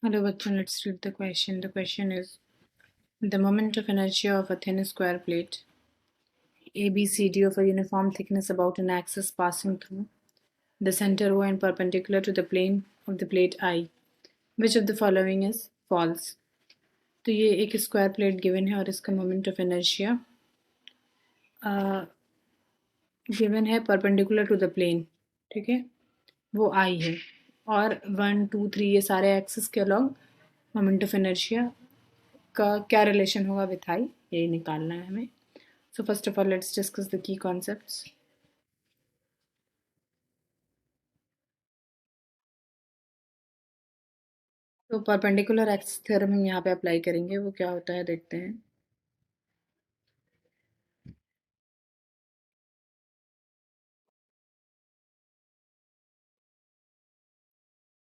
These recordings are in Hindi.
Hello, bachchan. Let's read the question. The question is, the moment of inertia of a thin square plate ABCD of a uniform thickness about an axis passing through the center O and perpendicular to the plane of the plate I. Which of the following is false? तो ये एक स्क्वायर प्लेट गिवन है और इसका मोमेंट ऑफ इनर्शिया गिवन है परपेंडिकुलर टू द प्लेन, ठीक है, वो आई है, और 1 2 3 ये सारे एक्सिस के अलॉन्ग मोमेंट ऑफ इनर्शिया का क्या रिलेशन होगा विथ आई, यही निकालना है हमें. So first of all, let's discuss the key concepts. तो परपेंडिकुलर एक्सिस थ्योरम हम यहाँ पे अप्लाई करेंगे, वो क्या होता है देखते हैं.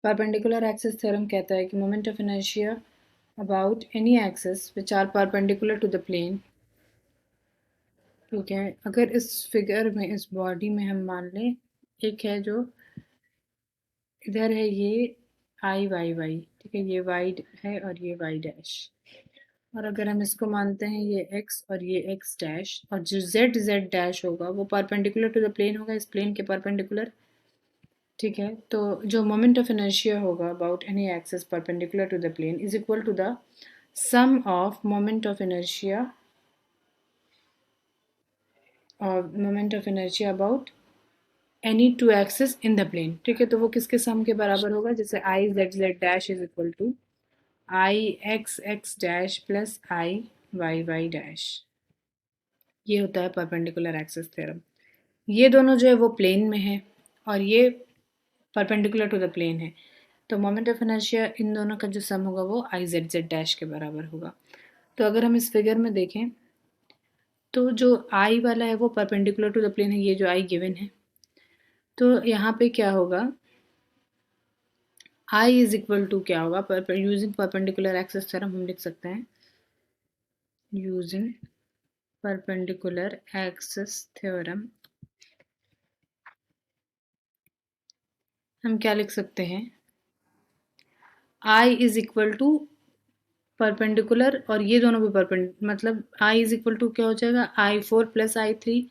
परपेंडिकुलर एक्सिस थ्योरम कहता है कि moment of inertia about any axis which are perpendicular to the plane, ठीक है. अगर इस फिगर में, इस बॉडी में हम मान लें एक है जो इधर है, ये आई वाई वाई, ठीक है, ये वाई है और ये वाई डैश, और अगर हम इसको मानते हैं ये x और ये x डैश, और जो z डैश होगा वो परपेंडिकुलर टू द प्लेन होगा, इस प्लेन के परपेंडिकुलर, ठीक है. तो जो मोमेंट ऑफ इनर्शिया होगा about any axis perpendicular to the plane is equal to the sum of moment of inertia और moment of inertia about any two axis in the plane, ठीक है. तो वो किसके सम के बराबर होगा, जैसे I Z dash is equal to I X dash plus I Y Y dash. ये होता है परपेंडिकुलर एक्सिस थ्योरम. ये दोनों जो है वो प्लेन में है और ये परपेंडिकुलर टू द प्लेन है, तो मोमेंट ऑफ इनर्शिया इन दोनों का जो सम होगा वो आई जेड डैश के बराबर होगा. तो अगर हम इस फिगर में देखें तो जो आई वाला है वो परपेंडिकुलर टू द प्लेन है, ये जो आई गिवन है. तो यहाँ पे क्या होगा, आई इज इक्वल टू क्या होगा, यूजिंग परपेंडिकुलर एक्सिस थ्योरम हम लिख सकते हैं, यूजिंग परपेंडिकुलर एक्सिस थ्योरम हम क्या लिख सकते हैं, I is equal to perpendicular और ये दोनों भी मतलब आई इज इक्वल टू क्या हो जाएगा, I4 प्लस I3,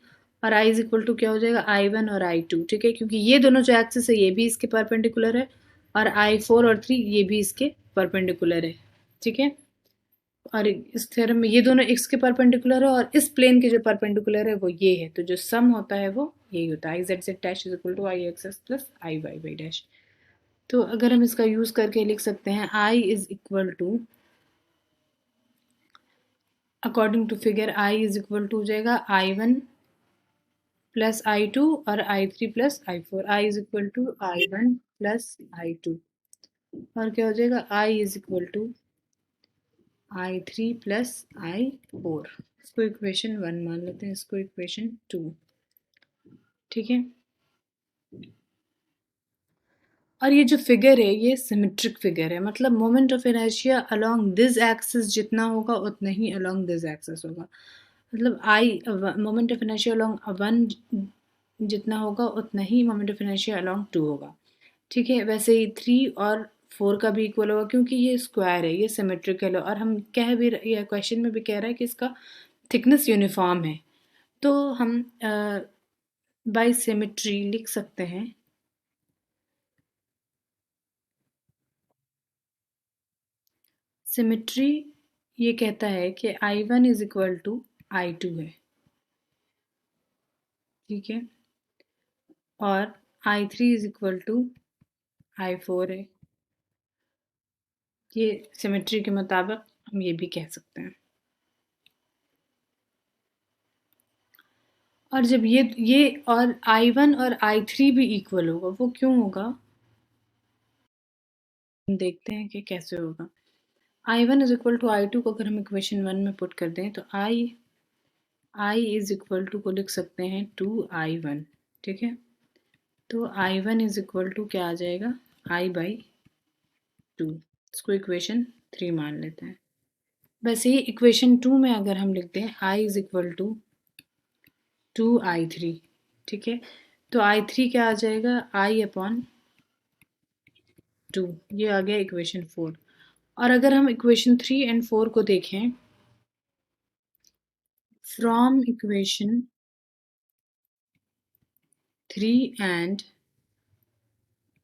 और आई इज इक्वल टू क्या हो जाएगा, I1 और I2, ठीक है, क्योंकि ये दोनों जो एक्सिस है ये भी इसके परपेंडिकुलर है और I4 और 3 ये भी इसके परपेंडिकुलर है, ठीक है. और इस थ्योरम में ये दोनों x के परपेंडिकुलर है और इस प्लेन के जो परपेंडिकुलर है वो ये है, तो जो सम होता है वो यही होता है, I Z Z dash is equal to I X S plus I Y Y dash. तो अगर हम इसका यूज करके लिख सकते हैं, I is equal to, according to figure I is equal to हो जाएगा I1 प्लस I2 और I3 plus I4, I is equal to I1 plus I2, और क्या हो जाएगा, I is equal to I3 plus I4. इसको इक्वेशन 1 मान लेते हैं, इसको इक्वेशन 2, ठीक है. और ये जो फिगर है ये सिमेट्रिक फिगर है, मतलब moment of inertia along this axis जितना होगा उतना ही अलोंग दिस एक्सिस होगा, मतलब आई मोमेंट ऑफ इनर्शिया अलोंग 1 जितना होगा उतना ही मोमेंट ऑफ इनर्शिया अलोंग 2 होगा, ठीक है. वैसे ही 3 और 4 का भी इक्वल होगा क्योंकि ये स्क्वायर है, ये सिमेट्रिकल है, और हम कह भी ये क्वेश्चन में भी कह रहा है कि इसका थिकनेस यूनिफॉर्म है, तो हम बाय सिमेट्री लिख सकते हैं, सिमेट्री ये कहता है कि I1 is equal to I2 है, ठीक है, और I3 is equal to I4 है. ये सिमेट्री के मुताबिक हम ये भी कह सकते हैं. और जब ये और I1 और I3 भी इक्वल होगा, वो क्यों होगा, हम देखते हैं कि कैसे होगा. I1 is equal to I2 को अगर हम इक्वेशन 1 में पुट कर दें तो I इज इक्वल टू को लिख सकते हैं 2I1, ठीक है. तो I1 इज इक्वल टू क्या आ जाएगा, I बाई 2, इसको इक्वेशन 3 मान लेते हैं. वैसे ही इक्वेशन 2 में अगर हम लिखते हैं I is equal to 2I3, ठीक है, तो I3 क्या आ जाएगा, I अपॉन 2, ये आ गया इक्वेशन 4। और अगर हम इक्वेशन 3 एंड 4 को देखें, फ्रॉम इक्वेशन 3 एंड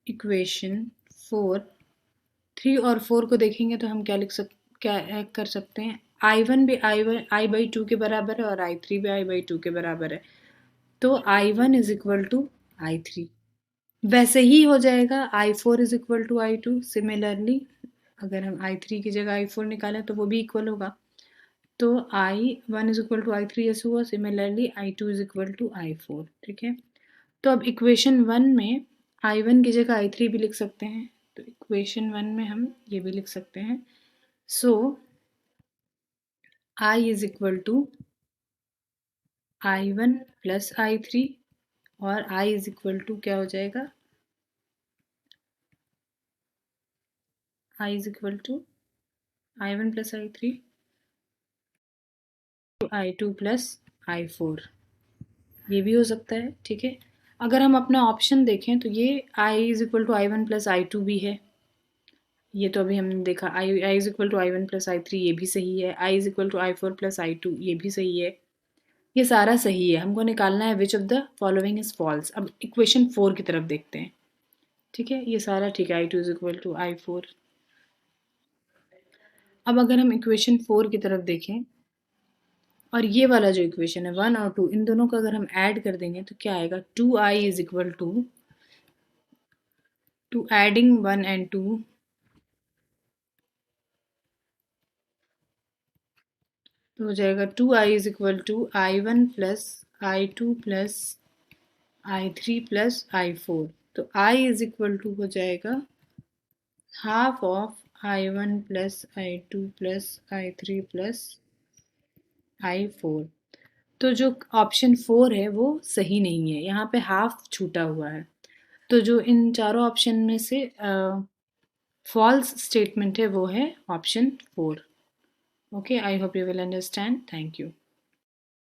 इक्वेशन 4, 3 और 4 को देखेंगे तो हम क्या कर सकते हैं, I1 भी I/2 के बराबर है और I3 भी I/2 के बराबर है, तो I1 is equal to I3। वैसे ही हो जाएगा I4 is equal to I2। Similarly अगर हम I3 की जगह I4 निकालें तो वो भी इक्वल होगा, तो I1 is equal to I3 जैसे हुआ, similarly I2 is equal to I4। ठीक है, तो अब इक्वेशन 1 में I1 की जगह I3 भी लिख सकते हैं, तो इक्वेशन 1 में हम ये भी लिख सकते हैं। So I is equal to I1 plus I3 और I इज इक्वल टू क्या हो जाएगा, I is equal to I1 plus I3 I2 plus I4, ये भी हो सकता है। ठीक है, अगर हम अपना ऑप्शन देखें तो ये I is equal to I1 plus I2 भी है, ये तो अभी हमने देखा। I is equal to I1 plus I3 ये भी सही है, I is equal to I4 plus I2 ये भी सही है, ये सारा सही है। हमको निकालना है which of the following is false. अब इक्वेशन 4 की तरफ देखते हैं। ठीक है, ये सारा ठीक है, I2 is equal to I4। अब अगर हम इक्वेशन 4 की तरफ देखें और ये वाला जो इक्वेशन है 1 और 2, इन दोनों को अगर हम ऐड कर देंगे तो क्या आएगा, 2I is equal to adding 1 and 2, तो हो जाएगा 2I is equal to I1 plus I2 plus I3 plus I4, तो I इज इक्वल टू हो जाएगा half of I1 plus I2 plus I3 plus I4। तो जो ऑप्शन 4 है वो सही नहीं है, यहाँ पे हाफ छूटा हुआ है, तो जो इन चारों ऑप्शन में से फॉल्स स्टेटमेंट है वो है option 4। Okay, I hope you will understand. Thank you.